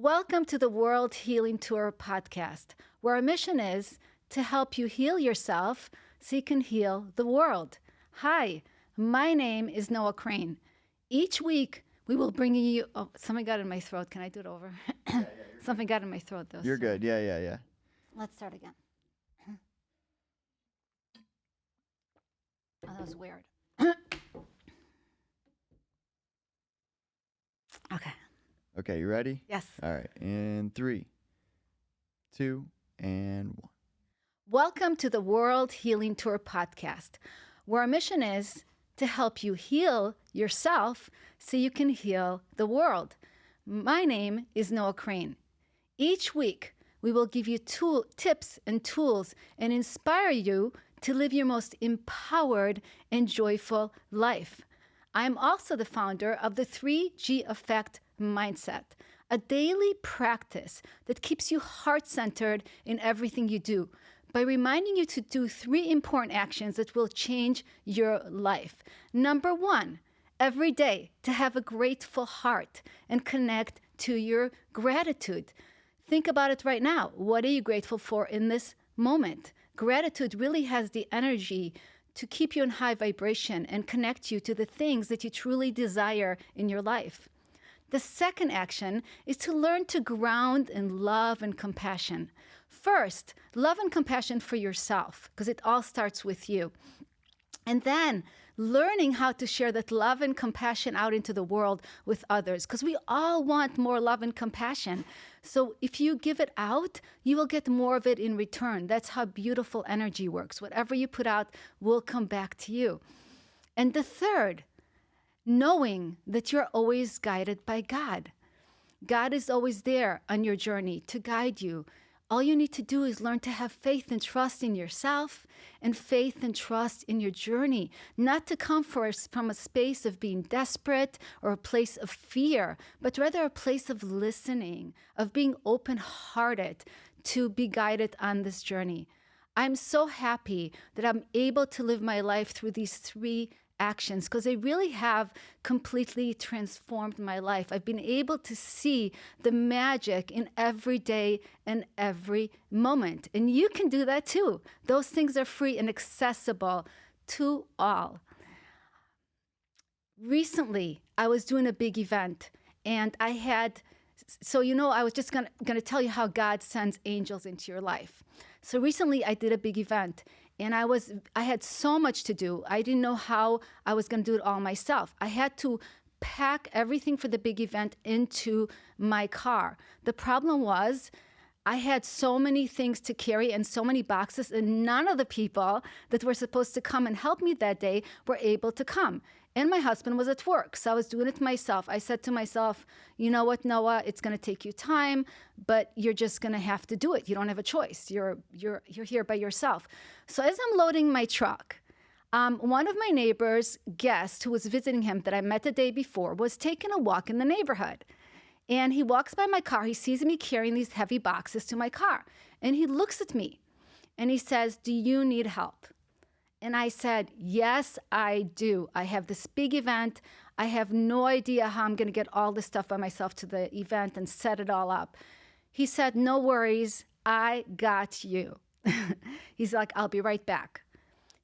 Welcome to the World Healing Tour podcast, where our mission is to help you heal yourself so you can heal the world. Hi, my name is Noah Crane. Each week, we will bring you... Oh, something got in my throat. Can I do it over? Something got in my throat, though. You're good. Yeah. Let's start again. Oh, that was weird. Okay. Okay, you ready? Yes. All right. In 3, 2, and 1. Welcome to the World Healing Tour podcast, where our mission is to help you heal yourself so you can heal the world. My name is Noah Crane. Each week, we will give you tips and tools and inspire you to live your most empowered and joyful life. I'm also the founder of the 3G Effect Mindset, a daily practice that keeps you heart-centered in everything you do by reminding you to do 3 important actions that will change your life. Number 1, every day to have a grateful heart and connect to your gratitude. Think about it right now. What are you grateful for in this moment? Gratitude really has the energy to keep you in high vibration and connect you to the things that you truly desire in your life. The second action is to learn to ground in love and compassion. First, love and compassion for yourself, because it all starts with you. And then learning how to share that love and compassion out into the world with others, because we all want more love and compassion. So if you give it out, you will get more of it in return. That's how beautiful energy works. Whatever you put out will come back to you. And the third, knowing that you're always guided by God. God is always there on your journey to guide you. All you need to do is learn to have faith and trust in yourself and faith and trust in your journey, not to come from a space of being desperate or a place of fear, but rather a place of listening, of being open-hearted to be guided on this journey. I'm so happy that I'm able to live my life through these 3 actions because they really have completely transformed my life. I've been able to see the magic in every day and every moment. And you can do that too. Those things are free and accessible to all. Recently, I was doing a big event and I was just gonna tell you how God sends angels into your life. So recently I did a big event and I had so much to do. I didn't know how I was going to do it all myself. I had to pack everything for the big event into my car. The problem was I had so many things to carry and so many boxes, and none of the people that were supposed to come and help me that day were able to come. And my husband was at work, so I was doing it myself. I said to myself, you know what, Noah, it's going to take you time, but you're just going to have to do it. You don't have a choice. You're here by yourself. So as I'm loading my truck, one of my neighbor's guests who was visiting him that I met the day before was taking a walk in the neighborhood. And he walks by my car. He sees me carrying these heavy boxes to my car. And he looks at me and he says, do you need help? And I said, yes, I do. I have this big event. I have no idea how I'm going to get all this stuff by myself to the event and set it all up. He said, no worries. I got you. He's like, I'll be right back.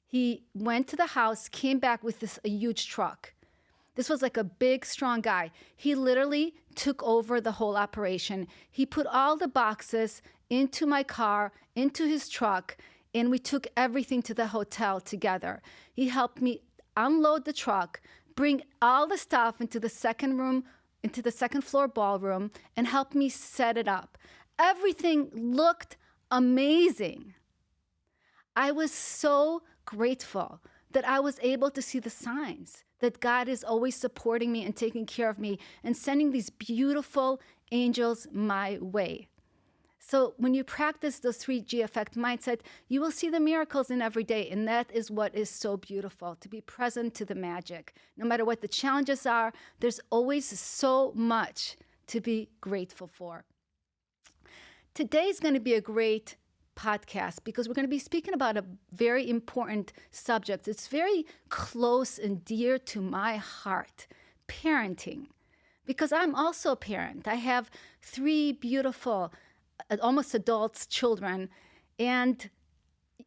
He went to the house, came back with a huge truck. This was like a big, strong guy. He literally took over the whole operation. He put all the boxes into my car, into his truck, and we took everything to the hotel together. He helped me unload the truck, bring all the stuff into the second floor ballroom, and helped me set it up. Everything looked amazing. I was so grateful that I was able to see the signs that God is always supporting me and taking care of me and sending these beautiful angels my way. So when you practice the 3G effect mindset, you will see the miracles in every day. And that is what is so beautiful, to be present to the magic. No matter what the challenges are, there's always so much to be grateful for. Today is going to be a great podcast because we're going to be speaking about a very important subject. It's very close and dear to my heart, parenting. because I'm also a parent. I have three beautiful, almost adult children, and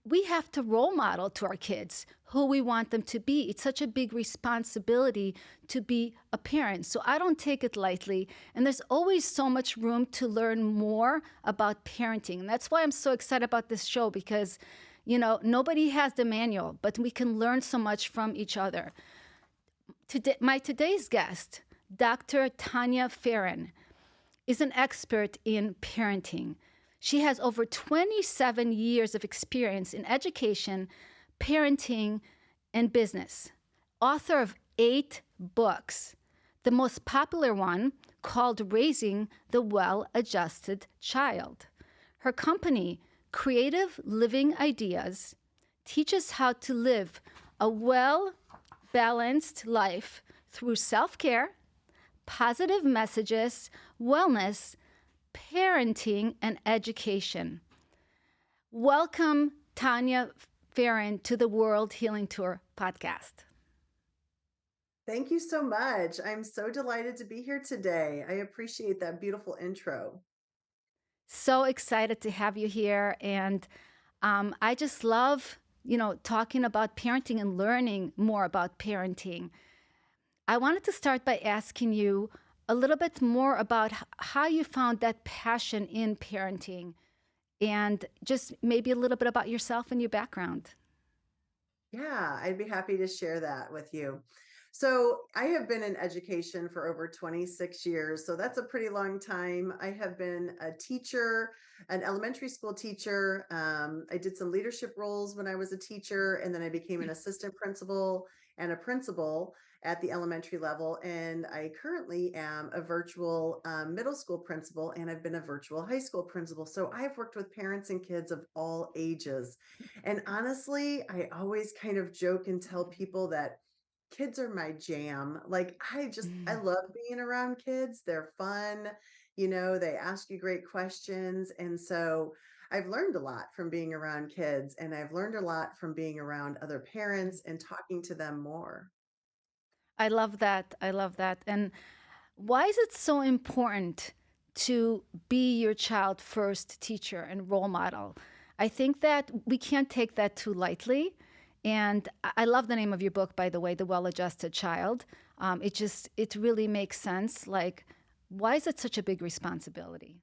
we have to role model to our kids who we want them to be. It's such a big responsibility to be a parent. So I don't take it lightly. And there's always so much room to learn more about parenting. And that's why I'm so excited about this show because, nobody has the manual, but we can learn so much from each other. Today's guest, Dr. Tanya Faren, is an expert in parenting. She has over 27 years of experience in education, parenting, and business. Author of 8 books. The most popular one, called Raising the Well Adjusted Child. Her company, Creative Living Ideas, teaches how to live a well balanced life through self care, positive messages, wellness, parenting, and education. Welcome, Tanya Faren, to the World Healing Tour podcast. Thank you so much. I'm so delighted to be here today. I appreciate that beautiful intro. So excited to have you here. And I just love, talking about parenting and learning more about parenting. I wanted to start by asking you a little bit more about how you found that passion in parenting and just maybe a little bit about yourself and your background. Yeah, I'd be happy to share that with you. So, I have been in education for over 26 years. So, that's a pretty long time. I have been a teacher, an elementary school teacher. I did some leadership roles when I was a teacher, and then I became an assistant principal and a principal at the elementary level. And I currently am a virtual middle school principal, and I've been a virtual high school principal. So, I've worked with parents and kids of all ages. And honestly, I always kind of joke and tell people that kids are my jam. Like I Mm. love being around kids. They're fun, they ask you great questions. And so I've learned a lot from being around kids, and I've learned a lot from being around other parents and talking to them more. I love that. I love that. And why is it so important to be your child first teacher and role model? I think that we can't take that too lightly. And I love the name of your book, by the way, The Well Adjusted Child. It really makes sense. Like, why is it such a big responsibility?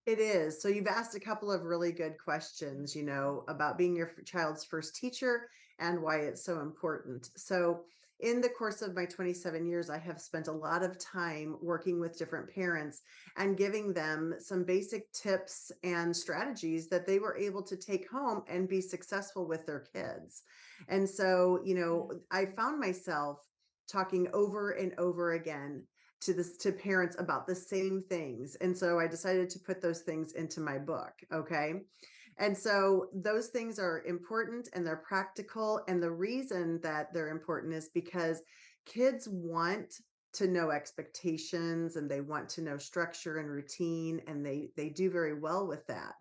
It is. So you've asked a couple of really good questions, about being your child's first teacher and why it's so important. So in the course of my 27 years, I have spent a lot of time working with different parents and giving them some basic tips and strategies that they were able to take home and be successful with their kids. And so, I found myself talking over and over again to parents about the same things. And so I decided to put those things into my book. Okay. And so those things are important and they're practical. And the reason that they're important is because kids want to know expectations, and they want to know structure and routine, and they do very well with that.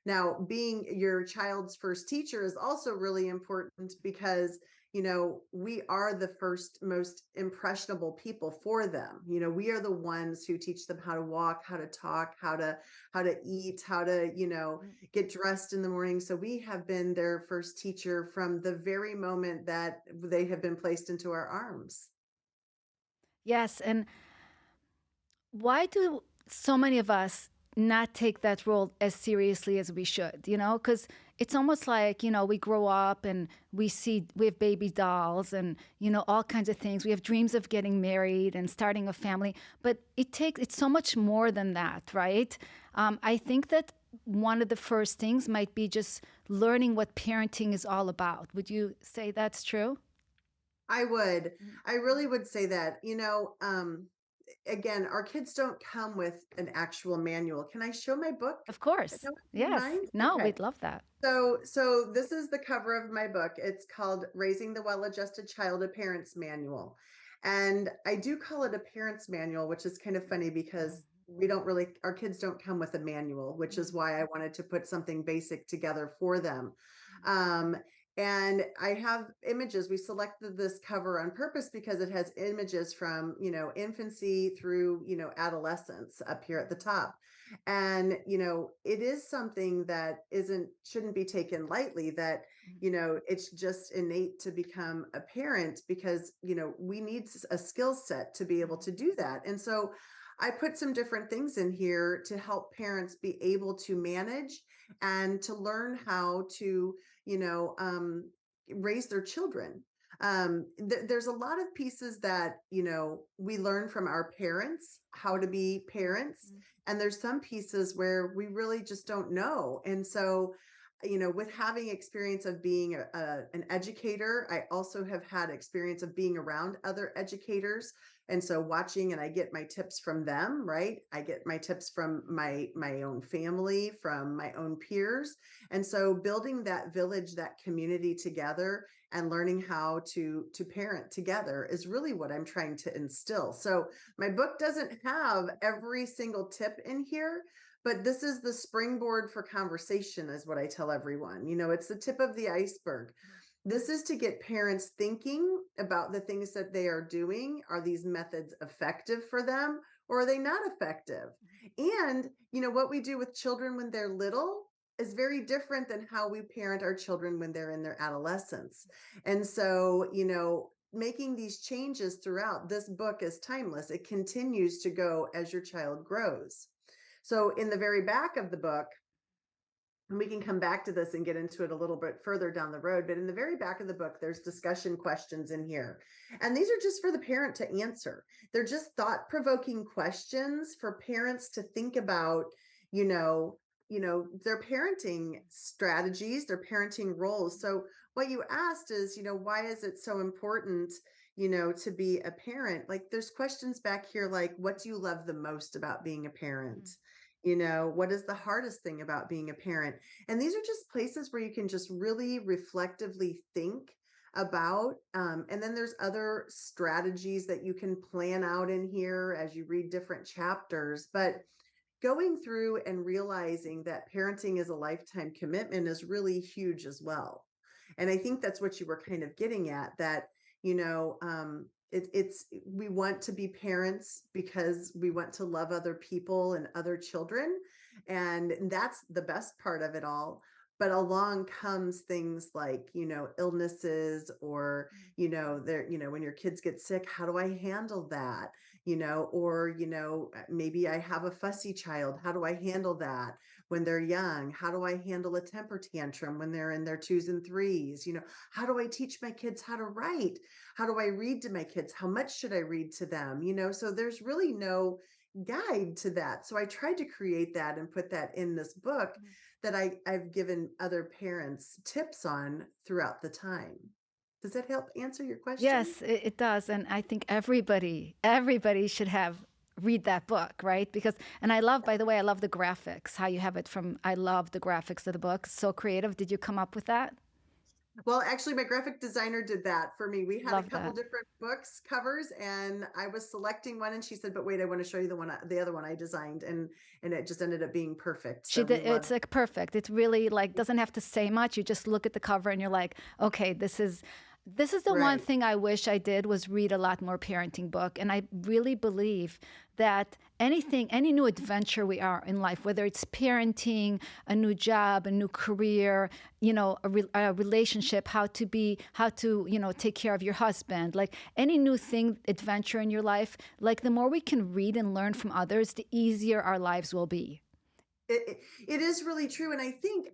Now, being your child's first teacher is also really important because, we are the first, most impressionable people for them. We are the ones who teach them how to walk, how to talk, how to eat, how to, get dressed in the morning. So we have been their first teacher from the very moment that they have been placed into our arms. Yes. And why do so many of us not take that role as seriously as we should? Because it's almost like, we grow up and we have baby dolls and, all kinds of things. We have dreams of getting married and starting a family, but it's so much more than that, right? I think that one of the first things might be just learning what parenting is all about. Would you say that's true? I would. Mm. I really would say that. Again, our kids don't come with an actual manual. Can I show my book? Of If course. you don't Yes. mind? No, Okay. we'd love that. So this is the cover of my book. It's called Raising the Well-Adjusted Child, a Parent's Manual. And I do call it a parent's manual, which is kind of funny because our kids don't come with a manual, which is why I wanted to put something basic together for them. Um, And I have images. We selected this cover on purpose because it has images from, infancy through, adolescence up here at the top. And, it is something that shouldn't be taken lightly, that, it's just innate to become a parent, because, we need a skill set to be able to do that. And so I put some different things in here to help parents be able to manage and to learn how to, you know, um, raise their children. There's a lot of pieces that, we learn from our parents, how to be parents. Mhm. And there's some pieces where we really just don't know. And so, with having experience of being an educator, I also have had experience of being around other educators. And so watching, and I get my tips from them, right? I get my tips from my own family, from my own peers. And so building that village, that community together, and learning how to parent together is really what I'm trying to instill. So my book doesn't have every single tip in here, but this is the springboard for conversation, is what I tell everyone. It's the tip of the iceberg. This is to get parents thinking about the things that they are doing. Are these methods effective for them, or are they not effective? And, what we do with children when they're little is very different than how we parent our children when they're in their adolescence. And so, making these changes throughout, this book is timeless. It continues to go as your child grows. So, in the very back of the book, and we can come back to this and get into it a little bit further down the road, but in the very back of the book, there's discussion questions in here. And these are just for the parent to answer. They're just thought-provoking questions for parents to think about, you know, their parenting strategies, their parenting roles. So what you asked is, why is it so important, to be a parent? Like, there's questions back here like, what do you love the most about being a parent? What is the hardest thing about being a parent? And these are just places where you can just really reflectively think about. And then there's other strategies that you can plan out in here as you read different chapters. But going through and realizing that parenting is a lifetime commitment is really huge as well. And I think that's what you were kind of getting at, that, it's we want to be parents because we want to love other people and other children. And that's the best part of it all. But along comes things like, illnesses, or, when your kids get sick, how do I handle that? Or, maybe I have a fussy child. How do I handle that when they're young? How do I handle a temper tantrum when they're in their twos and threes? How do I teach my kids how to write? How do I read to my kids? How much should I read to them? So there's really no guide to that. So I tried to create that and put that in this book that I've given other parents tips on throughout the time. Does that help answer your question? Yes, it does. And I think everybody should have read that book, right? Because, and I love, by the way, I love the graphics, how you have it from, I love the graphics of the book. So creative. Did you come up with that? Well, actually, my graphic designer did that for me. We had a Love couple that. different books covers, and I was selecting one, and she said, "But wait, I want to show you the other one I designed," and it just ended up being perfect. She So we did, it's loved. like perfect. It really like doesn't have to say much. You just look at the cover and you're like, okay, this is the one Right. thing I wish I did was read a lot more parenting book. And I really believe that any new adventure we are in life, whether it's parenting, a new job, a new career, a relationship, how to, take care of your husband, like any new thing, adventure in your life, like the more we can read and learn from others, the easier our lives will be. It is really true. And I think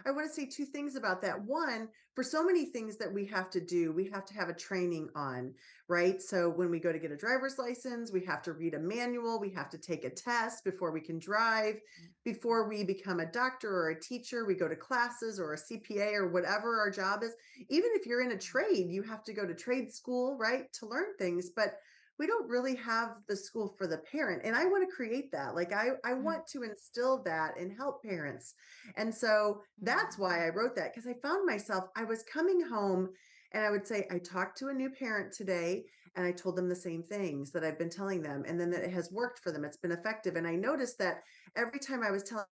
I want to say two things about that. One, for so many things that we have to do, we have to have a training on, right? So when we go to get a driver's license, we have to read a manual, we have to take a test before we can drive. Before we become a doctor or a teacher, we go to classes or a CPA or whatever our job is. Even if you're in a trade, you have to go to trade school, right, to learn things. But we don't really have the school for the parent, and I want to create that. Like, I Mhm. want to instill that and help parents. And so that's why I wrote that, because I found myself, I was coming home and I would say, I talked to a new parent today, and I told them the same things that I've been telling them, and then that it has worked for them, it's been effective. And I noticed that every time I was telling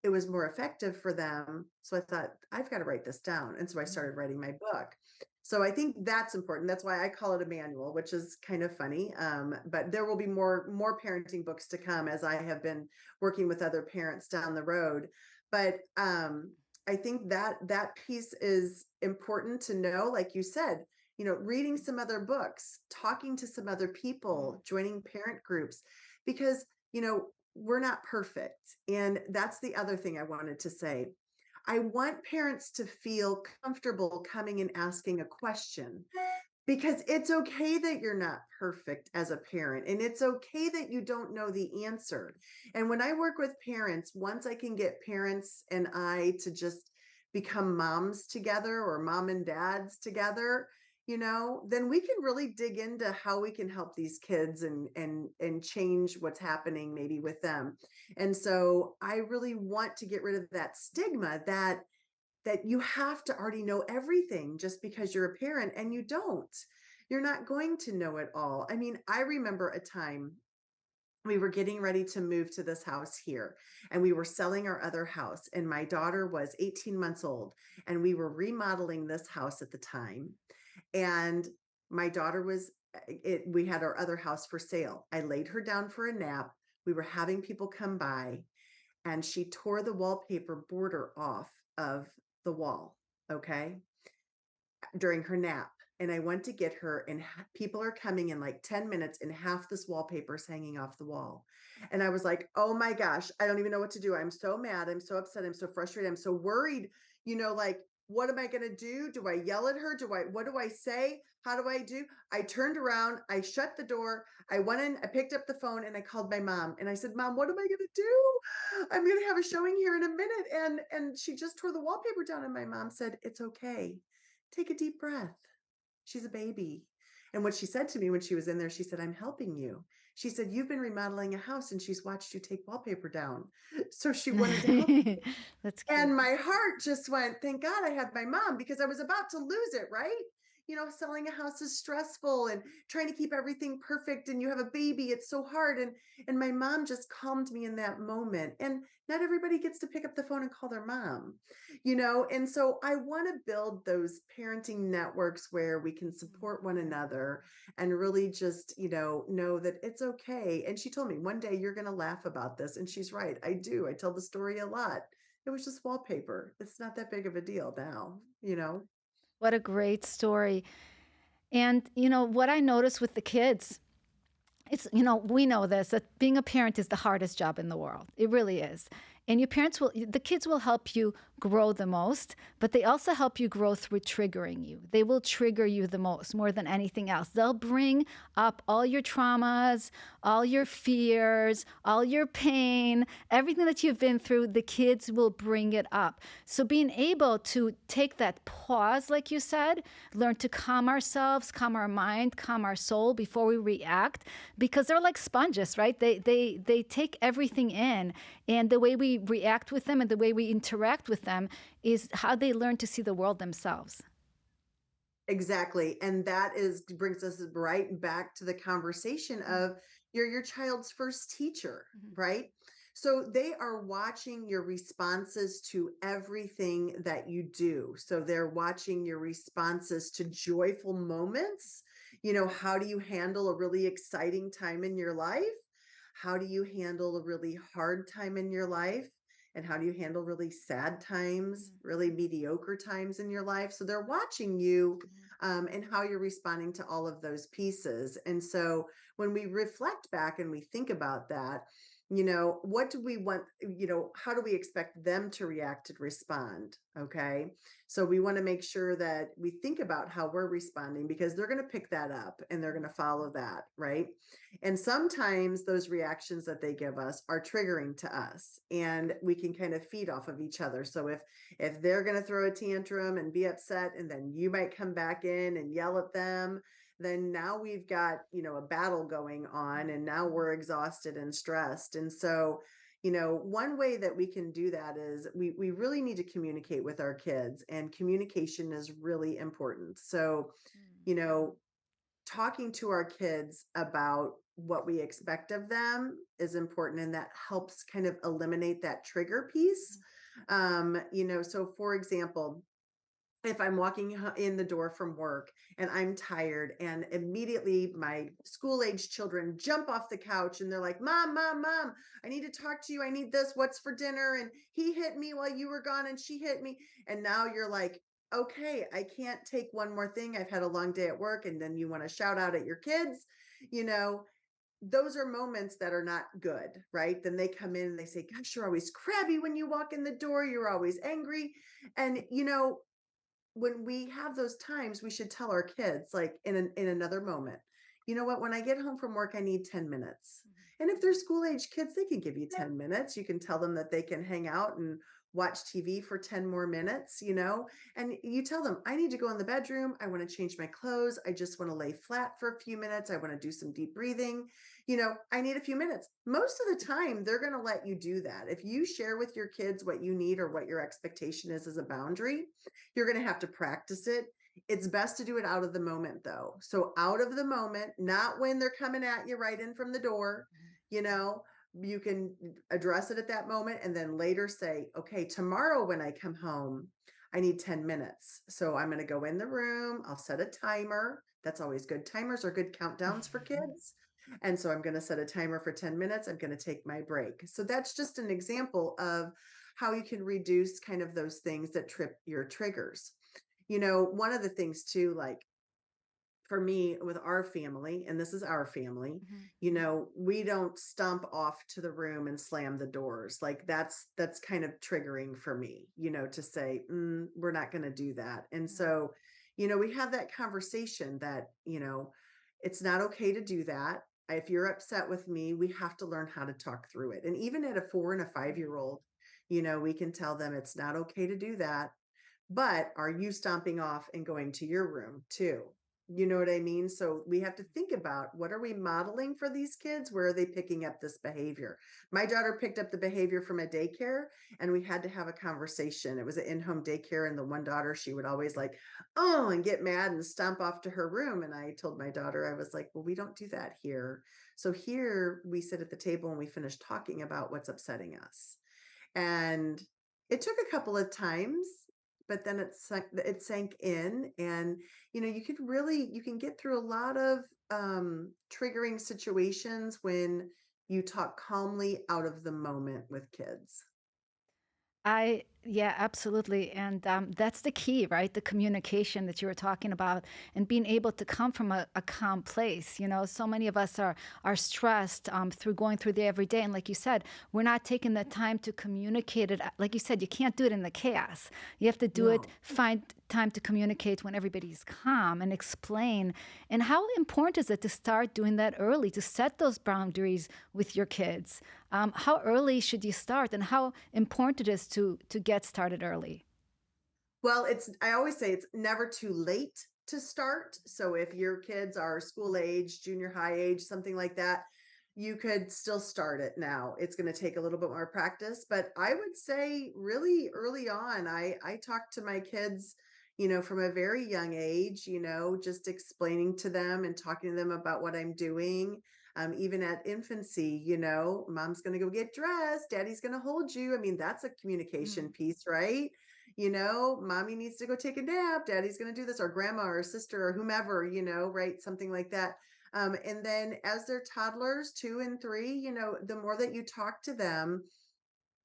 it was more effective for them. So I thought, I've got to write this down. And so I Mm. started writing my book. So I think that's important. That's why I call it a manual, which is kind of funny. But there will be more parenting books to come as I have been working with other parents down the road. But I think that piece is important to know, like you said, reading some other books, talking to some other Mm. people, joining parent groups, because, we're not perfect. And that's the other thing I wanted to say. I want parents to feel comfortable coming and asking a question, because it's okay that you're not perfect as a parent, and it's okay that you don't know the answer. And when I work with parents, once I can get parents and I to just become moms together, or mom and dads together, then we can really dig into how we can help these kids and change what's happening maybe with them. And so I really want to get rid of that stigma that you have to already know everything just because you're a parent, and you don't. You're not going to know it all. I mean, I remember a time we were getting ready to move to this house here, and we were selling our other house, and my daughter was 18 months old, and we were remodeling this house at the time. And my daughter was we had our other house for sale. I laid her down for a nap. We were having people come by, and she tore the wallpaper border off of the wall. Okay, during her nap. And I went to get her, and people are coming in like 10 minutes, and half this wallpaper is hanging off the wall. And I was like, oh my gosh, I don't even know what to do. I'm so mad. I'm so upset. I'm so frustrated. I'm so worried. Like, what am I going to do? Do I yell at her? What do I say? How do I do? I turned around, I shut the door, I went in, I picked up the phone, and I called my mom, and I said, Mom, what am I going to do? I'm going to have a showing here in a minute. And she just tore the wallpaper down. And my mom said, it's okay. Take a deep breath. She's a baby. And what she said to me when she was in there, she said, I'm helping you. She said, you've been remodeling a house, and she's watched you take wallpaper down. So she wanted to help. That's cute. And my heart just went, thank God I have my mom, because I was about to lose it, right? Selling a house is stressful, and trying to keep everything perfect, and you have a baby, it's so hard. And my mom just calmed me in that moment. And not everybody gets to pick up the phone and call their mom, and so I want to build those parenting networks where we can support one another, and really just, know that it's okay. And she told me, one day you're going to laugh about this. And she's right. I do. I tell the story a lot. It was just wallpaper. It's not that big of a deal now. What a great story. And, what I notice with the kids, we know this, that being a parent is the hardest job in the world. It really is. And the kids will help you grow the most, but they also help you grow through triggering you. They will trigger you the most, more than anything else. They'll bring up all your traumas, all your fears, all your pain, everything that you've been through. The kids will bring it up. So being able to take that pause, like you said, learn to calm ourselves, calm our mind, calm our soul before we react, because they're like sponges, right? They take everything in, and the way we react with them and the way we interact with them is how they learn to see the world themselves. Exactly. And that brings us right back to the conversation of you're your child's first teacher, Mhm. right? So they are watching your responses to everything that you do. So they're watching your responses to joyful moments. How do you handle a really exciting time in your life? How do you handle a really hard time in your life? And how do you handle really sad times, really mediocre times in your life? So they're watching you, and how you're responding to all of those pieces. And so when we reflect back and we think about that, what do we want? How do we expect them to react and respond? Okay. So we want to make sure that we think about how we're responding, because they're going to pick that up and they're going to follow that. Right. And sometimes those reactions that they give us are triggering to us, and we can kind of feed off of each other. So if they're going to throw a tantrum and be upset, and then you might come back in and yell at them, then now we've got, a battle going on, and now we're exhausted and stressed. And so, one way that we can do that is we really need to communicate with our kids, and communication is really important. So, you know, talking to our kids about what we expect of them is important, and that helps kind of eliminate that trigger piece. So for example, if I'm walking in the door from work and I'm tired, and immediately my school age children jump off the couch and they're like, Mom, Mom, Mom, I need to talk to you. I need this. What's for dinner? And he hit me while you were gone and she hit me. And now you're like, okay, I can't take one more thing. I've had a long day at work. And then you want to shout out at your kids, you know, those are moments that are not good, right? Then they come in and they say, Gosh, you're always crabby when you walk in the door. You're always angry. And, when we have those times, we should tell our kids, like in another moment, you know what, when I get home from work, I need 10 minutes. And if they're school age kids, they can give you 10 minutes. You can tell them that they can hang out and watch TV for 10 more minutes, and you tell them, I need to go in the bedroom. I want to change my clothes. I just want to lay flat for a few minutes. I want to do some deep breathing. I need a few minutes. Most of the time, they're going to let you do that. If you share with your kids what you need or what your expectation is as a boundary, you're going to have to practice it. It's best to do it out of the moment, though. So, out of the moment, not when they're coming at you right in from the door, you know, you can address it at that moment and then later say, okay, tomorrow when I come home, I need 10 minutes. So, I'm going to go in the room, I'll set a timer. That's always good. Timers are good countdowns for kids. And so I'm going to set a timer for 10 minutes. I'm going to take my break. So that's just an example of how you can reduce kind of those things that trip your triggers. One of the things too, like for me with our family, and this is our family, Mhm. we don't stomp off to the room and slam the doors. Like that's kind of triggering for me, to say, we're not going to do that. And Yeah. so, we have that conversation that, it's not okay to do that. If you're upset with me, we have to learn how to talk through it. And even at a 4 and a 5 year old, we can tell them it's not okay to do that. But are you stomping off and going to your room too? You know what I mean? So we have to think about, what are we modeling for these kids? Where are they picking up this behavior? My daughter picked up the behavior from a daycare, and we had to have a conversation. It was an in-home daycare, and the one daughter, she would always like, oh, and get mad and stomp off to her room. And I told my daughter, I was like, well, we don't do that here. So here we sit at the table and we finish talking about what's upsetting us. And it took a couple of times, but then it sank in. And you can get through a lot of triggering situations when you talk calmly out of the moment with kids. Yeah, absolutely. And that's the key, right? The communication that you were talking about and being able to come from a calm place. So many of us are stressed through going through the everyday. And like you said, we're not taking the time to communicate it. Like you said, you can't do it in the chaos. You have to do it, No. find time to communicate when everybody's calm and explain. And how important is it to start doing that early, to set those boundaries with your kids? How early should you start, and how important it is to get started early? Well, I always say it's never too late to start. So if your kids are school age, junior high age, something like that, you could still start it now. It's going to take a little bit more practice, but I would say really early on, I talk to my kids, from a very young age, just explaining to them and talking to them about what I'm doing. Even at infancy, mom's going to go get dressed, daddy's going to hold you. I mean, that's a communication Mm. piece, right? Mommy needs to go take a nap, daddy's going to do this, or grandma or sister or whomever, right? Something like that. And then as they're toddlers, 2 and 3, the more that you talk to them,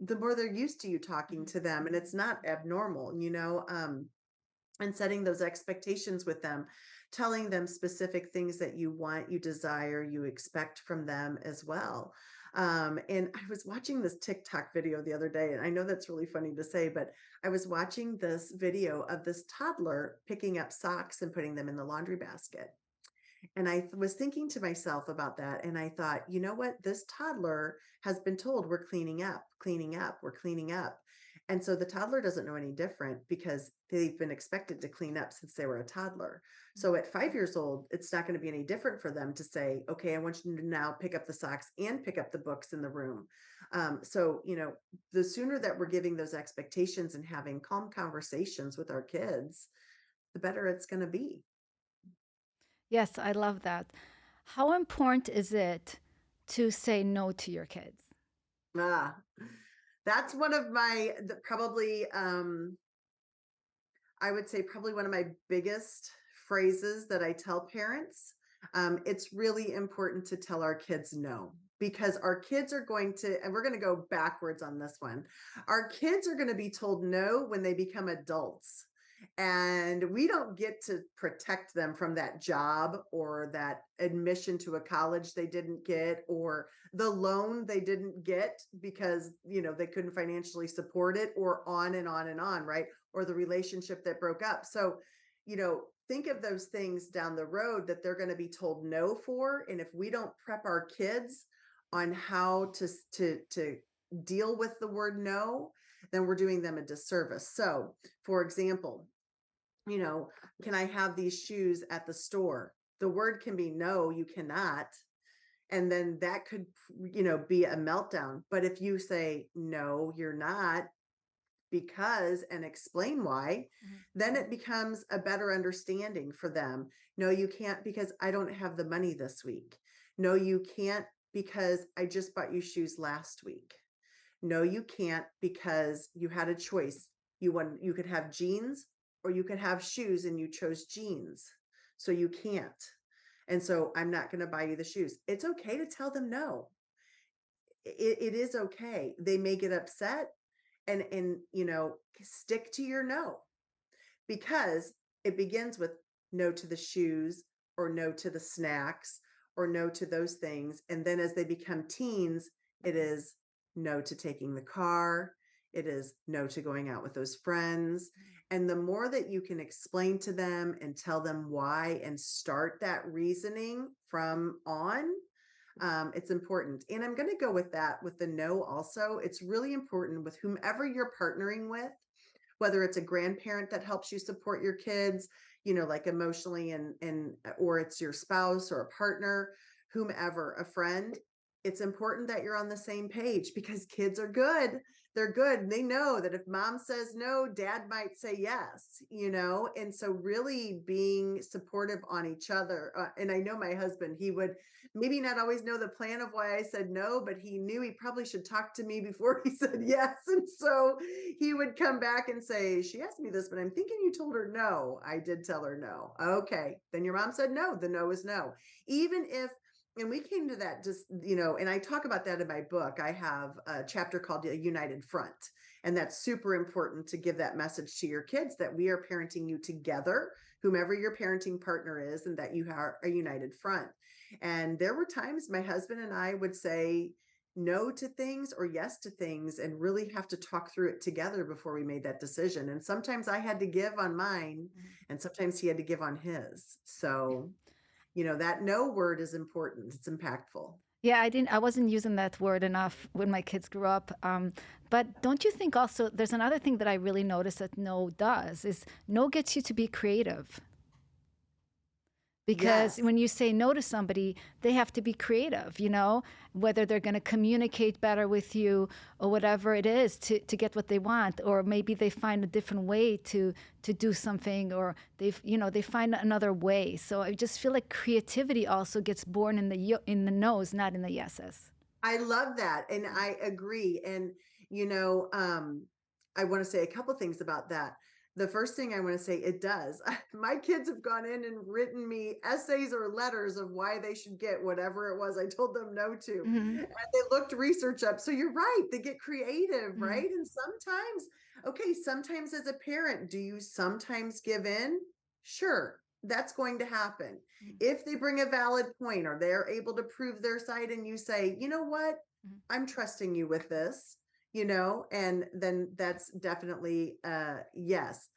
the more they're used to you talking Mhm. to them. And it's not abnormal, and setting those expectations with them, telling them specific things that you want, you desire, you expect from them as well. And I was watching this TikTok video the other day, and I know that's really funny to say, but I was watching this video of this toddler picking up socks and putting them in the laundry basket. And I was thinking to myself about that. And I thought, you know what? This toddler has been told, we're cleaning up, cleaning up, we're cleaning up. And so the toddler doesn't know any different because they've been expected to clean up since they were a toddler. So at 5 years old, it's not going to be any different for them to say, okay, I want you to now pick up the socks and pick up the books in the room. So, the sooner that we're giving those expectations and having calm conversations with our kids, the better it's going to be. Yes, I love that. How important is it to say no to your kids? Ah, that's one of my probably I would say probably one of my biggest phrases that I tell parents. It's really important to tell our kids no, because our kids are going to, and we're going to go backwards on this one. Our kids are going to be told no when they become adults. And we don't get to protect them from that job or that admission to a college they didn't get or the loan they didn't get because, they couldn't financially support it, or on and on and on, right? Or the relationship that broke up. So, think of those things down the road that they're going to be told no for. And if we don't prep our kids on how to deal with the word no, then we're doing them a disservice. So, for example, you know, can I have these shoes at the store? The word can be no, you cannot. And then that could, be a meltdown. But if you say, no, you're not, because, and explain why, Mhm. then it becomes a better understanding for them. No, you can't because I don't have the money this week. No, you can't because I just bought you shoes last week. No, you can't because you had a choice. You could have jeans or you could have shoes and you chose jeans. So you can't. And so I'm not going to buy you the shoes. It's okay to tell them no. It is okay. They may get upset, and stick to your no, because it begins with no to the shoes, or no to the snacks, or no to those things. And then as they become teens, it is no to taking the car. It is no to going out with those friends. And the more that you can explain to them and tell them why and start that reasoning from on, it's important. And I'm going to go with that with the no also. It's really important with whomever you're partnering with, whether it's a grandparent that helps you support your kids, like emotionally, and or it's your spouse or a partner, whomever, a friend. It's important that you're on the same page, because kids are good. They're good. They know that if mom says no, dad might say yes, and so really being supportive on each other. And I know my husband, he would maybe not always know the plan of why I said no, but he knew he probably should talk to me before he said yes. And so he would come back and say, she asked me this, but I'm thinking you told her no. I did tell her no. Okay. Then your mom said no. The no is no. Even if, and we came to that just, and I talk about that in my book. I have a chapter called A United Front. And that's super important to give that message to your kids, that we are parenting you together, whomever your parenting partner is, and that you are a united front. And there were times my husband and I would say no to things or yes to things, and really have to talk through it together before we made that decision. And sometimes I had to give on mine, Mhm. and sometimes he had to give on his. So, that no word is important. It's impactful. Yeah, I wasn't using that word enough when my kids grew up. But don't you think also there's another thing that I really noticed that no does is no gets you to be creative. Because Yes. when you say no to somebody, they have to be creative, whether they're going to communicate better with you or whatever it is to get what they want, or maybe they find a different way to do something, or they find another way. So I just feel like creativity also gets born in the no's, not in the yeses. I love that. And I agree. And, you know, um, I want to say a couple things about that. The first thing I want to say, it does. My kids have gone in and written me essays or letters of why they should get whatever it was I told them no to. Hmm. And they looked research up. So you're right. They get creative, Hmm. right? And sometimes, okay, sometimes as a parent, do you sometimes give in? Sure, that's going to happen. If they bring a valid point or they're able to prove their side, and you say, you know what, Hmm. I'm trusting you with this, and then that's definitely yes.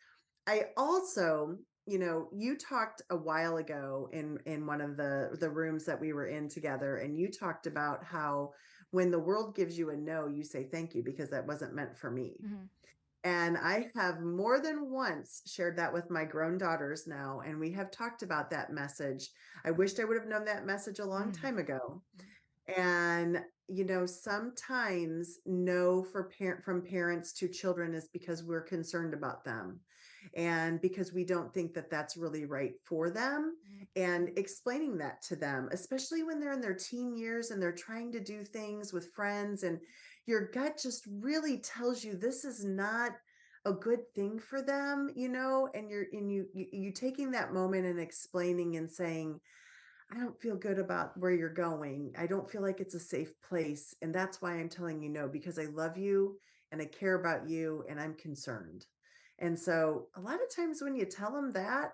I also, you talked a while ago in one of the rooms that we were in together, and you talked about how when the world gives you a no, you say thank you, because that wasn't meant for me. Hmm. And I have more than once shared that with my grown daughters now, and we have talked about that message. I wished I would have known that message a long Hmm. time ago. And, you know, sometimes no from parents to children is because we're concerned about them and because we don't think that that's really right for them. And explaining that to them, especially when they're in their teen years and they're trying to do things with friends, and your gut just really tells you this is not a good thing for them, you know, and you taking that moment and explaining and saying, I don't feel good about where you're going. I don't feel like it's a safe place. And that's why I'm telling you no, because I love you and I care about you and I'm concerned. And so a lot of times when you tell them that,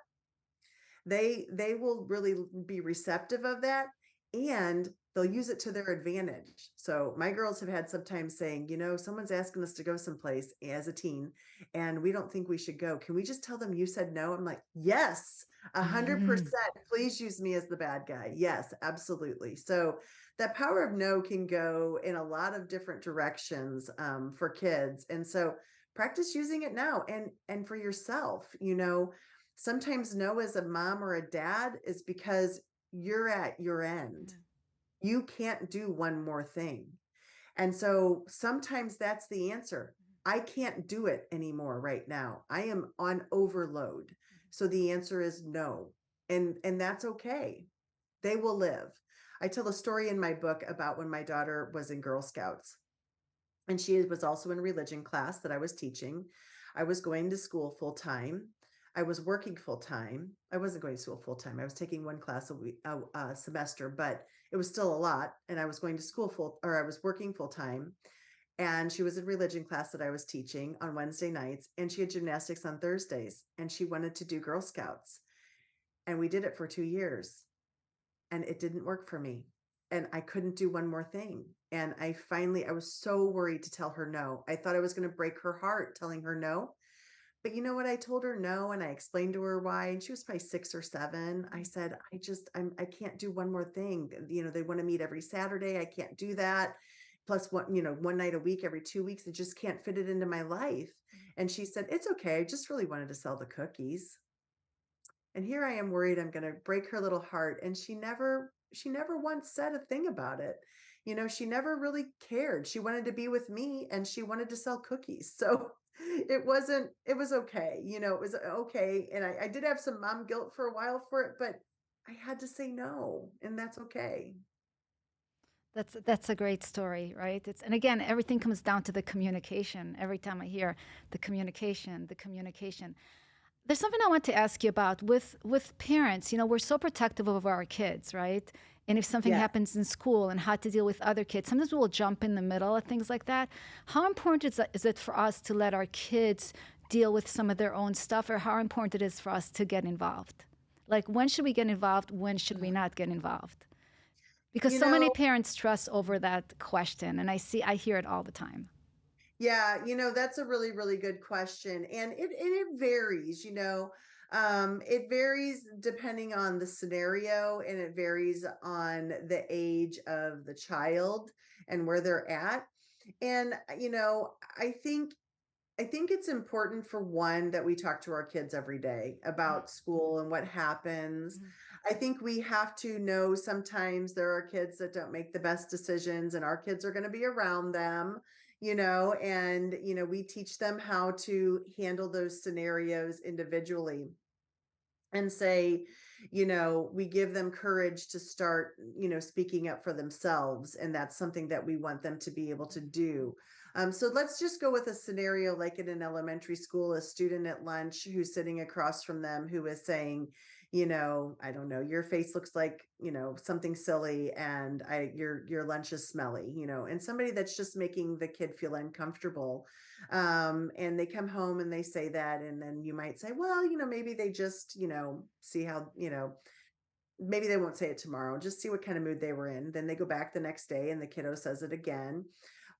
they will really be receptive of that, and they'll use it to their advantage. So my girls have had sometimes saying, you know, someone's asking us to go someplace as a teen and we don't think we should go. Can we just tell them you said no? I'm like, yes, 100%. Please use me as the bad guy. Yes, absolutely. So that power of no can go in a lot of different directions for kids. And so practice using it now, and for yourself, you know, sometimes no as a mom or a dad is because you're at your end. You can't do one more thing. And so sometimes that's the answer. I can't do it anymore right now. I am on overload. So the answer is no. And that's okay. They will live. I tell a story in my book about when my daughter was in Girl Scouts, and she was also in religion class that I was teaching. I was going to school full time. I was working full time. I wasn't going to school full time. I was taking one class a week, a semester, but it was still a lot. And I was going to school or I was working full time. And she was in religion class that I was teaching on Wednesday nights, and she had gymnastics on Thursdays, and she wanted to do Girl Scouts. And we did it for 2 years, and it didn't work for me. And I couldn't do one more thing. And I was so worried to tell her no. I thought I was going to break her heart telling her no. But you know what? I told her no, and I explained to her why. And she was probably 6 or 7. I said, I can't do one more thing. You know, they want to meet every Saturday. I can't do that. Plus one, you know, one night a week, every 2 weeks. I just can't fit it into my life. And she said, it's okay. I just really wanted to sell the cookies. And here I am worried I'm going to break her little heart. And she never once said a thing about it. You know, she never really cared. She wanted to be with me and she wanted to sell cookies. So it was okay. You know, it was okay. And I did have some mom guilt for a while for it, but I had to say no, and that's okay. That's a great story, right? It's, and again, everything comes down to the communication. Every time I hear the communication. There's something I want to ask you about with parents. You know, we're so protective of our kids, right? And if something Yeah. happens in school and how to deal with other kids, sometimes we will jump in the middle of things like that. How important is it for us to let our kids deal with some of their own stuff, or how important it is for us to get involved? Like, when should we get involved? When should we not get involved? Because You so many know, parents stress over that question, and I hear it all the time. yeah, you know, that's a really, really good question. And it varies, you know. It varies depending on the scenario, and it varies on the age of the child and where they're at. And you know, I think it's important, for one, that we talk to our kids every day about school and what happens. I think we have to know sometimes there are kids that don't make the best decisions, and our kids are going to be around them, you know, and, you know, we teach them how to handle those scenarios individually, and say, you know, we give them courage to start, you know, speaking up for themselves. And that's something that we want them to be able to do. So let's just go with a scenario like in an elementary school, a student at lunch who's sitting across from them who is saying, you know, I don't know, your face looks like, you know, something silly, and your lunch is smelly, you know, and somebody that's just making the kid feel uncomfortable. And they come home and they say that, and then you might say, well, you know, maybe they just, you know, see how, you know, maybe they won't say it tomorrow, just see what kind of mood they were in. Then they go back the next day and the kiddo says it again.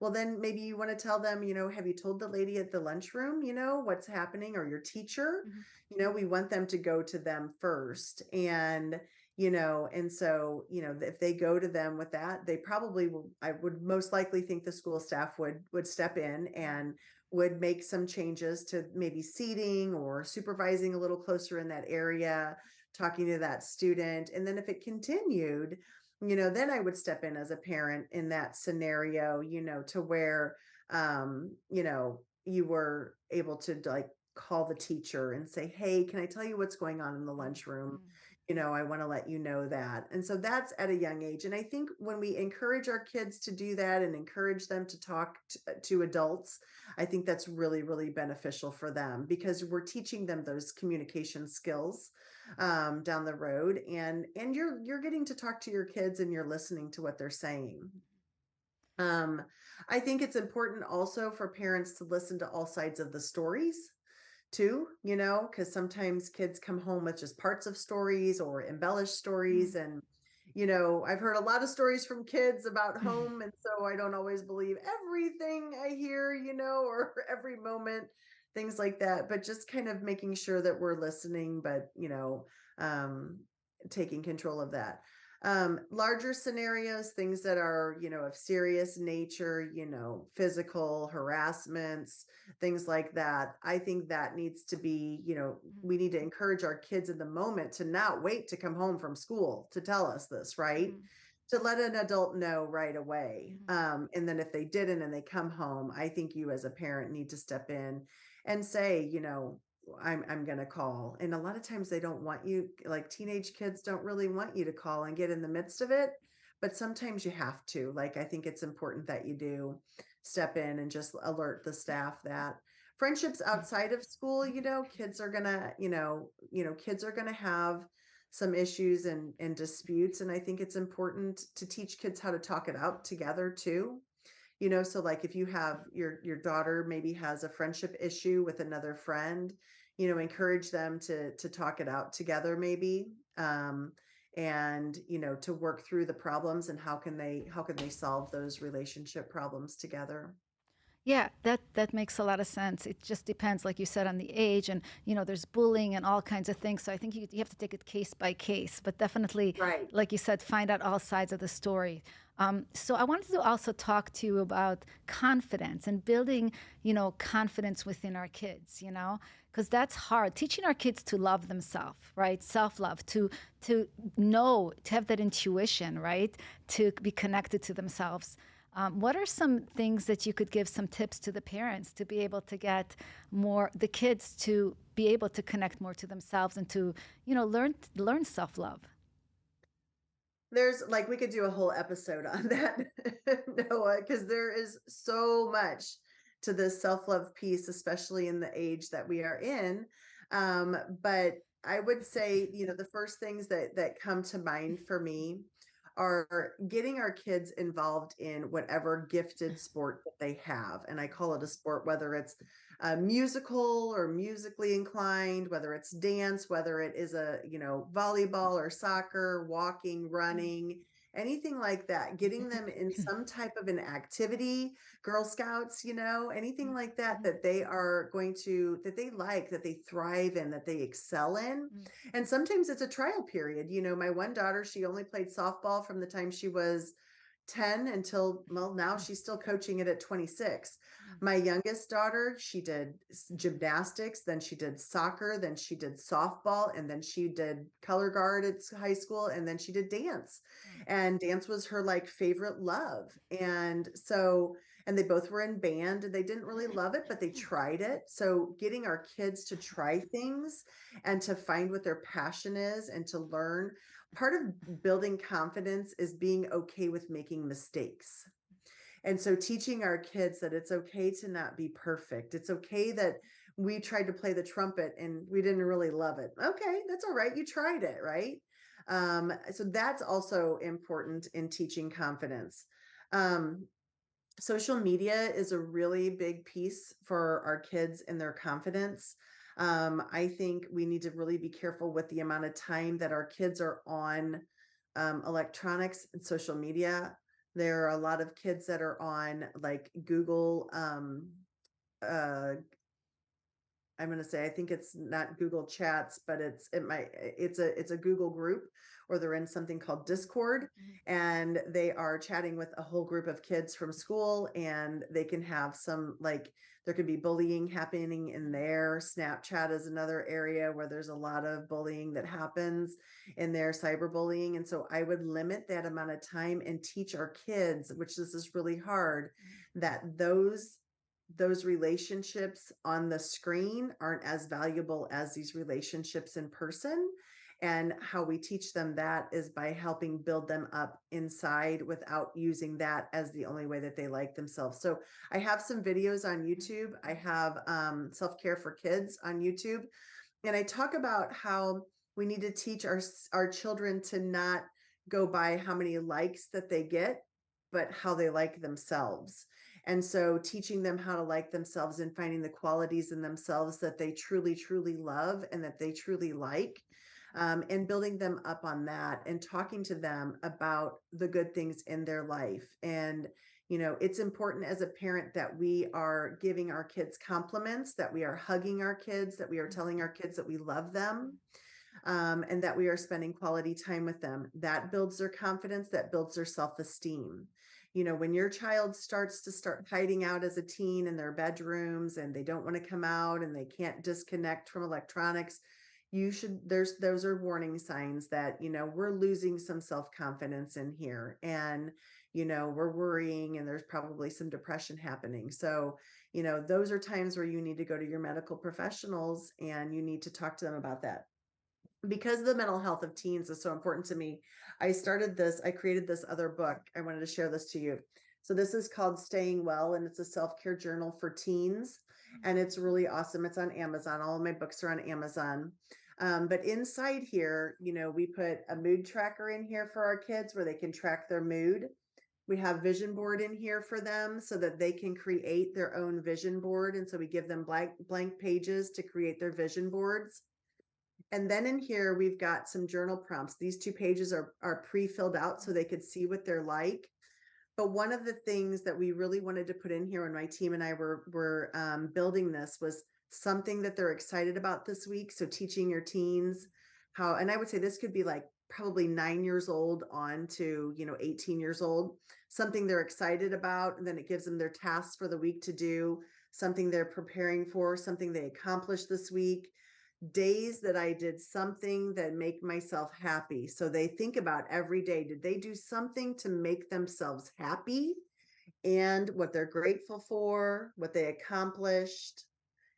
Well, then maybe you want to tell them, you know, have you told the lady at the lunchroom, you know, what's happening, or your teacher? You know, we want them to go to them first. And, you know, and so, you know, if they go to them with that, they probably will, I would most likely think the school staff would step in and would make some changes to maybe seating or supervising a little closer in that area, talking to that student. And then if it continued, then I would step in as a parent in that scenario, to where, you were able to like call the teacher and say, "Hey, can I tell you what's going on in the Mm, lunchroom? mm, I want to let you know that." And so that's at a young age. And I think when we encourage our kids to do that and encourage them to talk to adults, I think that's really, really beneficial for them because we're teaching them those communication skills down the road, and you're getting to talk to your kids and you're listening to what they're saying. um I think it's important also for parents to listen to all sides of the stories too, because sometimes kids come home with just parts of stories or embellished stories. mm, And, I've heard a lot of stories from kids about home. And so I don't always believe everything I hear, or every moment, things like that. But just kind of making sure that we're listening, but, um, taking control of that. Larger scenarios, things that are, of serious nature, physical harassments, things like that. I think that needs to be, mm, we need to encourage our kids in the moment to not wait to come home from school to tell us this, right? mm, To let an adult know right away. mm. And then if they didn't and they come home, I think you as a parent need to step in and say, I'm going to call. And a lot of times they don't want you, like teenage kids don't really want you to call and get in the midst of it. But sometimes you have to. Like, I think it's important that you do step in and just alert the staff that friendships outside of school, kids are gonna, kids are gonna have some issues and disputes. And I think it's important to teach kids how to talk it out together too. So like if you have your daughter maybe has a friendship issue with another friend, encourage them to talk it out together maybe. And to work through the problems and how can they solve those relationship problems together. Yeah, that makes a lot of sense. It just depends, like you said, on the age, and there's bullying and all kinds of things. So I think you have to take it case by case, but definitely, Right. like you said, find out all sides of the story. So I wanted to also talk to you about confidence and building, confidence within our kids. Because that's hard. Teaching our kids to love themselves, right? Self-love, to know, to have that intuition, right? To be connected to themselves. What are some things that you could give some tips to the parents to be able to get the kids to be able to connect more to themselves and to, learn self-love? There's like we could do a whole episode on that, Noah, because there is so much to this self-love piece, especially in the age that we are in. But I would say, the first things that come to mind for me are getting our kids involved in whatever gifted sport that they have. And I call it a sport, whether it's musical or musically inclined, whether it's dance, whether it is volleyball or soccer, walking, Mm, running, anything like that, getting them in some type of an activity, Girl Scouts, anything mm, like that, mhm, that they like, that they thrive in, that they excel in. mm, And sometimes it's a trial period. My one daughter, she only played softball from the time she was 10 until, well, now she's still coaching it at 26. mm, My youngest daughter, she did gymnastics, then she did soccer, then she did softball, and then she did color guard at high school, and then she did dance. mm, And dance was her like favorite love. And they both were in band and they didn't really love it, but they tried it. So getting our kids to try things and to find what their passion is and to learn. Part of building confidence is being okay with making mistakes. And so teaching our kids that it's okay to not be perfect. It's okay that we tried to play the trumpet and we didn't really love it. Okay, that's all right. You tried it, right? So that's also important in teaching confidence. Um, Social media is a really big piece for our kids and their confidence. I think we need to really be careful with the amount of time that our kids are on electronics and social media. There are a lot of kids that are on like Google uh, I'm going to say, I think it's not Google Chats, but it's a Google group, or they're in something called Discord, and they are chatting with a whole group of kids from school, and they can have some, like, there could be bullying happening in there. Snapchat is another area where there's a lot of bullying that happens in there, cyberbullying. And so I would limit that amount of time and teach our kids, which this is really hard, that those relationships on the screen aren't as valuable as these relationships in person. And how we teach them that is by helping build them up inside without using that as the only way that they like themselves. So I have some videos on YouTube. I have self-care for kids on YouTube. And I talk about how we need to teach our children to not go by how many likes that they get, but how they like themselves. And so teaching them how to like themselves and finding the qualities in themselves that they truly, truly love and that they truly like, and building them up on that and talking to them about the good things in their life. And, it's important as a parent that we are giving our kids compliments, that we are hugging our kids, that we are telling our kids that we love them, and that we are spending quality time with them. That builds their confidence, that builds their self-esteem. When your child starts hiding out as a teen in their bedrooms, and they don't want to come out, and they can't disconnect from electronics, those are warning signs that, we're losing some self-confidence in here, and, we're worrying, and there's probably some depression happening. So, those are times where you need to go to your medical professionals, and you need to talk to them about that. Because the mental health of teens is so important to me, I created this other book. I wanted to share this to you. So this is called Staying Well, and it's a self-care journal for teens. And it's really awesome. It's on Amazon. All of my books are on Amazon. But inside here, we put a mood tracker in here for our kids where they can track their mood. We have vision board in here for them so that they can create their own vision board. And so we give them blank pages to create their vision boards. And then in here, we've got some journal prompts. These 2 pages are pre-filled out so they could see what they're like. But one of the things that we really wanted to put in here when my team and I were building this was something that they're excited about this week. So teaching your teens how, and I would say this could be like probably 9 years old on to, 18 years old, something they're excited about. And then it gives them their tasks for the week to do, something they're preparing for, something they accomplished this week, days that I did something that make myself happy. So they think about every day, did they do something to make themselves happy, and what they're grateful for, what they accomplished,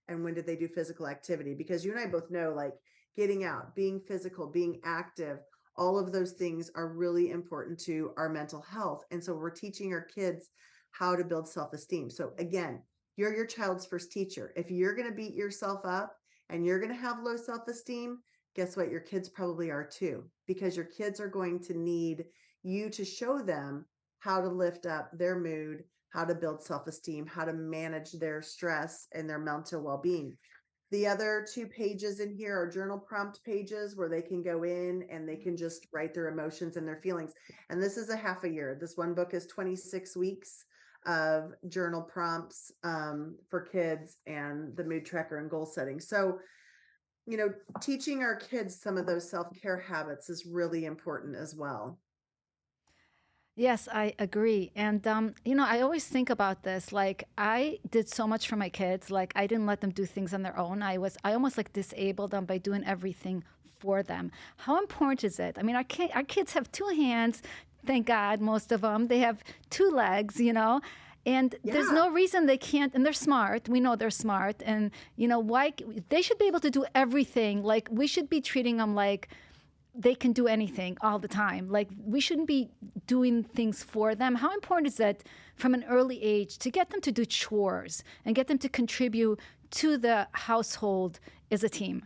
and when did they do physical activity? Because you and I both know, like, getting out, being physical, being active, all of those things are really important to our mental health. And so we're teaching our kids how to build self-esteem. So again, you're your child's first teacher. If you're going to beat yourself up and you're going to have low self-esteem, guess what? Your kids probably are too, because your kids are going to need you to show them how to lift up their mood, how to build self-esteem, how to manage their stress and their mental well-being. The other 2 pages in here are journal prompt pages where they can go in and they can just write their emotions and their feelings. And this is a half a year. This one book is 26 weeks of journal prompts for kids, and the mood tracker and goal setting. So, teaching our kids some of those self-care habits is really important as well. Yes, I agree. And, I always think about this. Like, I did so much for my kids. Like, I didn't let them do things on their own. I almost like disabled them by doing everything for them. How important is it? I mean, our kids have 2 hands, thank God, most of them. They have 2 legs, and there's Yeah. no reason they can't, and they're smart. We know they're smart. And, why they should be able to do everything. Like, we should be treating them like they can do anything all the time. Like, we shouldn't be doing things for them. How important is that from an early age to get them to do chores and get them to contribute to the household as a team?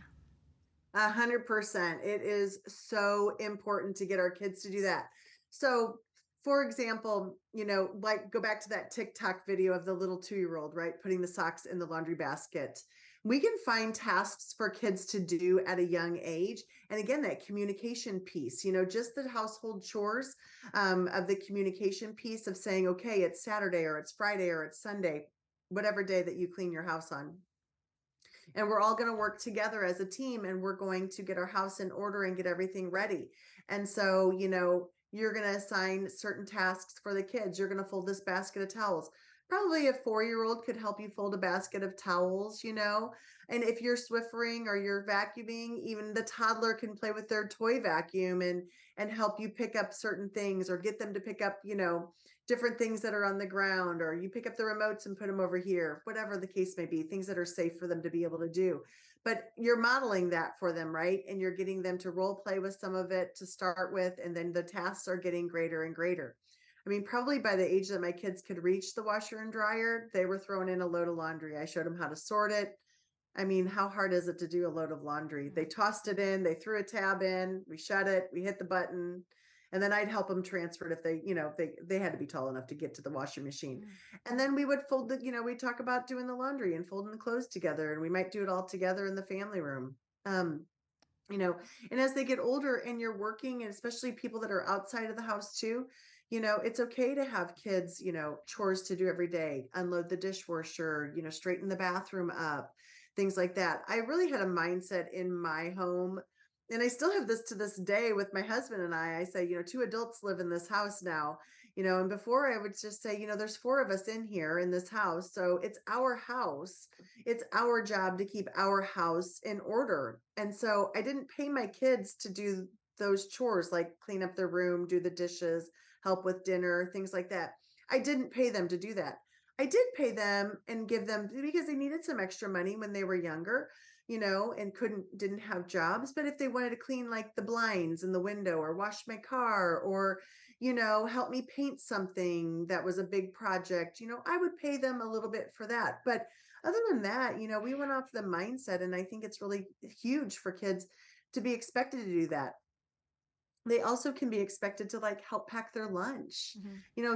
100%. It is so important to get our kids to do that. So, for example, like, go back to that TikTok video of the little 2-year-old, right? Putting the socks in the laundry basket. We can find tasks for kids to do at a young age. And again, that communication piece, just the household chores, of the communication piece of saying, okay, it's Saturday or it's Friday or it's Sunday, whatever day that you clean your house on. and we're all going to work together as a team, and we're going to get our house in order and get everything ready. And so, you're going to assign certain tasks for the kids. You're going to fold this basket of towels. Probably a 4-year-old could help you fold a basket of towels, and if you're Swiffering or you're vacuuming, even the toddler can play with their toy vacuum and help you pick up certain things, or get them to pick up, different things that are on the ground, or you pick up the remotes and put them over here, whatever the case may be, things that are safe for them to be able to do. But you're modeling that for them, right? And you're getting them to role play with some of it to start with, and then the tasks are getting greater and greater. I mean, probably by the age that my kids could reach the washer and dryer, they were throwing in a load of laundry. I showed them how to sort it. I mean, how hard is it to do a load of laundry? They tossed it in, they threw a tab in, we shut it, we hit the button, and then I'd help them transfer it if they had to be tall enough to get to the washing machine. And then we would fold we'd talk about doing the laundry and folding the clothes together, and we might do it all together in the family room. And as they get older and you're working, and especially people that are outside of the house too, it's okay to have kids, chores to do every day, unload the dishwasher, straighten the bathroom up, things like that. I really had a mindset in my home, and I still have this to this day with my husband and I say, 2 adults live in this house now, and before I would just say, there's 4 of us in here in this house. So it's our house. It's our job to keep our house in order. And so I didn't pay my kids to do those chores, like clean up their room, do the dishes, help with dinner, things like that. I didn't pay them to do that. I did pay them and give them, because they needed some extra money when they were younger, and didn't have jobs. But if they wanted to clean like the blinds in the window, or wash my car, or, help me paint something that was a big project, I would pay them a little bit for that. But other than that, we went off the mindset, and I think it's really huge for kids to be expected to do that. They also can be expected to like help pack their lunch.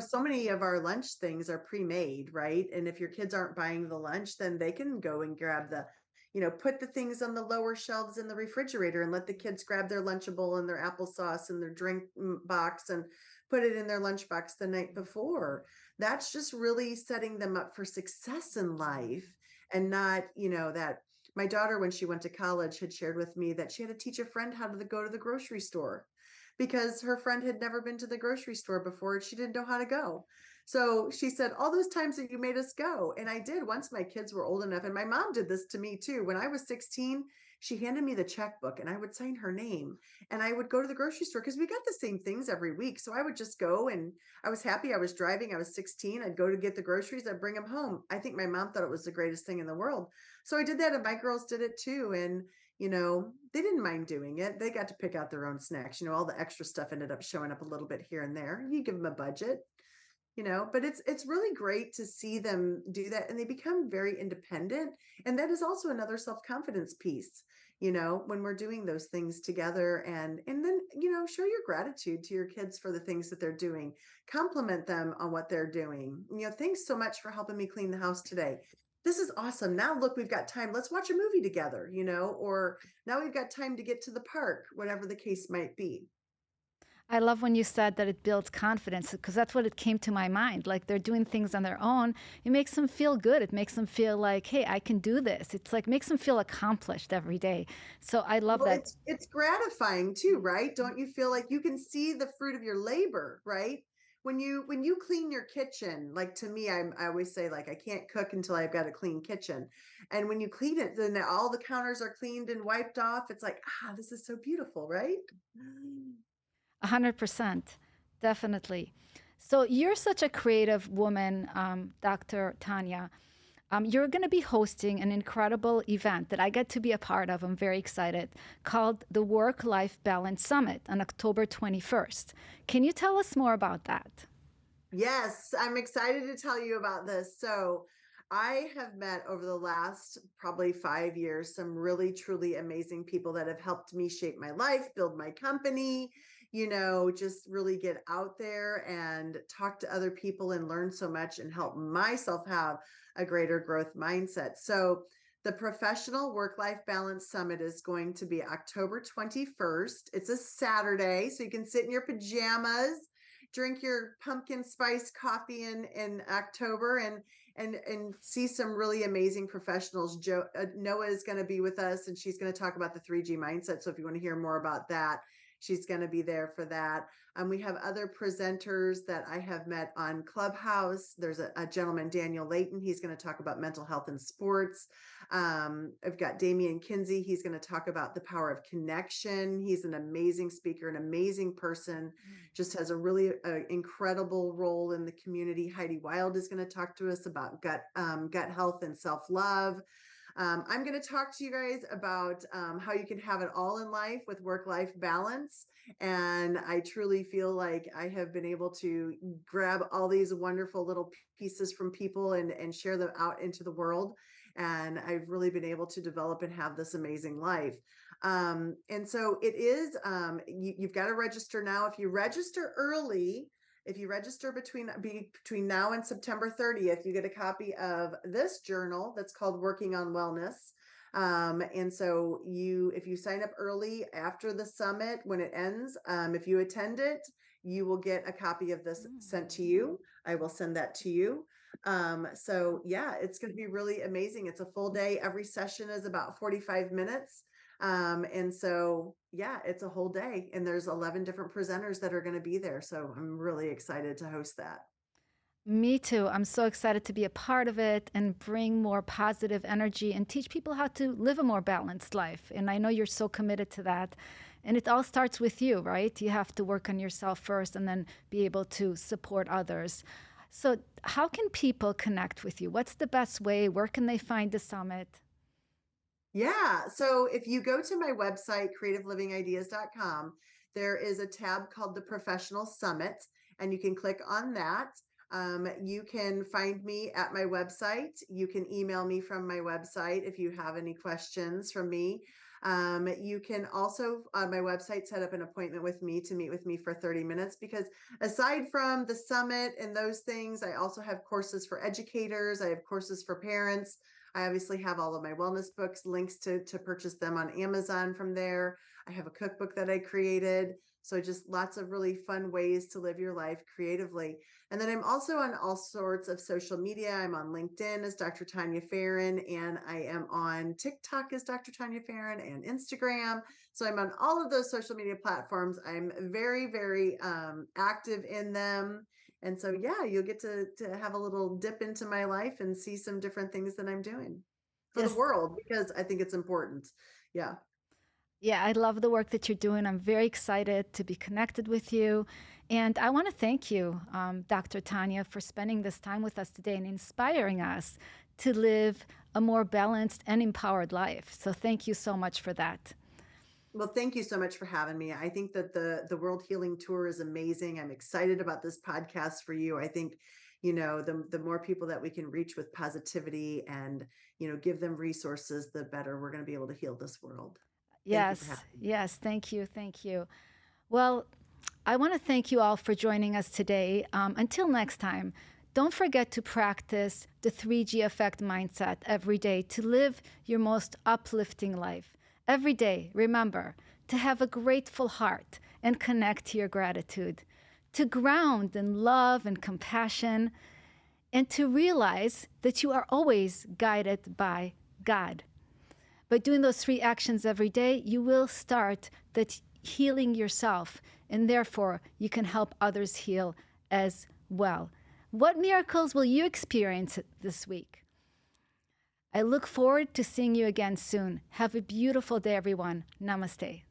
So many of our lunch things are pre-made, right? And if your kids aren't buying the lunch, then they can go and grab put the things on the lower shelves in the refrigerator and let the kids grab their Lunchable and their applesauce and their drink box and put it in their lunchbox the night before. That's just really setting them up for success in life, and not, that my daughter, when she went to college, had shared with me that she had to teach a friend how to go to the grocery store, because her friend had never been to the grocery store before. She didn't know how to go. So she said, all those times that you made us go. And I did once my kids were old enough. And my mom did this to me too. When I was 16, she handed me the checkbook and I would sign her name, and I would go to the grocery store because we got the same things every week. So I would just go, and I was happy. I was driving. I was 16. I'd go to get the groceries. I'd bring them home. I think my mom thought it was the greatest thing in the world. So I did that, and my girls did it too. And they didn't mind doing it. They got to pick out their own snacks. All the extra stuff ended up showing up a little bit here and there. You give them a budget, but it's really great to see them do that, and they become very independent. And that is also another self-confidence piece, when we're doing those things together, and then, show your gratitude to your kids for the things that they're doing, compliment them on what they're doing. Thanks so much for helping me clean the house today. This is awesome. Now look, we've got time. Let's watch a movie together, or now we've got time to get to the park, whatever the case might be. I love when you said that it builds confidence, because that's what it came to my mind. Like, they're doing things on their own. It makes them feel good. It makes them feel like, hey, I can do this. It's like makes them feel accomplished every day. So I love Well, that. it's gratifying too, right? Don't you feel like you can see the fruit of your labor, right? When you clean your kitchen, like, to me, I always say, like, I can't cook until I've got a clean kitchen. And when you clean it, then all the counters are cleaned and wiped off. It's like, this is so beautiful, right? 100%. Definitely. So you're such a creative woman, Dr. Tanya. You're going to be hosting an incredible event that I get to be a part of. I'm very excited, called the Work-Life Balance Summit on October 21st. Can you tell us more about that? Yes, I'm excited to tell you about this. So I have met over the last probably 5 years some really, truly amazing people that have helped me shape my life, build my company, just really get out there and talk to other people and learn so much and help myself have a greater growth mindset. So the Professional Work-Life Balance Summit is going to be October 21st. It's a Saturday, so you can sit in your pajamas, drink your pumpkin spice coffee in October, and see some really amazing professionals. Noah is going to be with us, and she's going to talk about the 3G mindset. So if you want to hear more about that, she's going to be there for that. We have other presenters that I have met on Clubhouse. There's a gentleman, Daniel Layton. He's going to talk about mental health in sports. I've got Damian Kinsey. He's going to talk about the power of connection. He's an amazing speaker, an amazing person, just has a really incredible role in the community. Heidi Wild is going to talk to us about gut health and self-love. I'm going to talk to you guys about how you can have it all in life with work-life balance. And I truly feel like I have been able to grab all these wonderful little pieces from people and share them out into the world. And I've really been able to develop and have this amazing life. And so it is, you've got to register now. If you register early, if you register between now and September 30th, you get a copy of this journal that's called Working on Wellness. And so if you sign up early after the summit, when it ends, if you attend it, you will get a copy of this sent to you. I will send that to you. So yeah, it's going to be really amazing. It's a full day. Every session is about 45 minutes. And so, yeah, it's a whole day, and there's 11 different presenters that are going to be there. So I'm really excited to host that. Me too. I'm so excited to be a part of it and bring more positive energy and teach people how to live a more balanced life. And I know you're so committed to that. And it all starts with you, right? You have to work on yourself first and then be able to support others. So how can people connect with you? What's the best way? Where can they find the summit? Yeah. So if you go to my website, creativelivingideas.com, there is a tab called the Professional Summit, and you can click on that. You can find me at my website. You can email me from my website if you have any questions from me. You can also, on my website, set up an appointment with me to meet with me for 30 minutes, because aside from the summit and those things, I also have courses for educators. I have courses for parents. I obviously have all of my wellness books, links to purchase them on Amazon from there. I have a cookbook that I created. So just lots of really fun ways to live your life creatively. And then I'm also on all sorts of social media. I'm on LinkedIn as Dr. Tanya Faren, and I am on TikTok as Dr. Tanya Faren, and Instagram. So I'm on all of those social media platforms. I'm very, very active in them. And so, yeah, you'll get to have a little dip into my life and see some different things that I'm doing for the Yes. world, because I think it's important. Yeah. Yeah, I love the work that you're doing. I'm very excited to be connected with you. And I want to thank you, Dr. Tanya, for spending this time with us today and inspiring us to live a more balanced and empowered life. So thank you so much for that. Well, thank you so much for having me. I think that the World Healing Tour is amazing. I'm excited about this podcast for you. I think, the more people that we can reach with positivity and, give them resources, the better we're going to be able to heal this world. Thank you for having me. Yes, thank you, thank you. Well, I want to thank you all for joining us today. Until next time, don't forget to practice the 3G effect mindset every day to live your most uplifting life. Every day, remember to have a grateful heart and connect to your gratitude, to ground in love and compassion, and to realize that you are always guided by God. By doing those 3 actions every day, you will start that healing yourself, and therefore you can help others heal as well. What miracles will you experience this week? I look forward to seeing you again soon. Have a beautiful day, everyone. Namaste.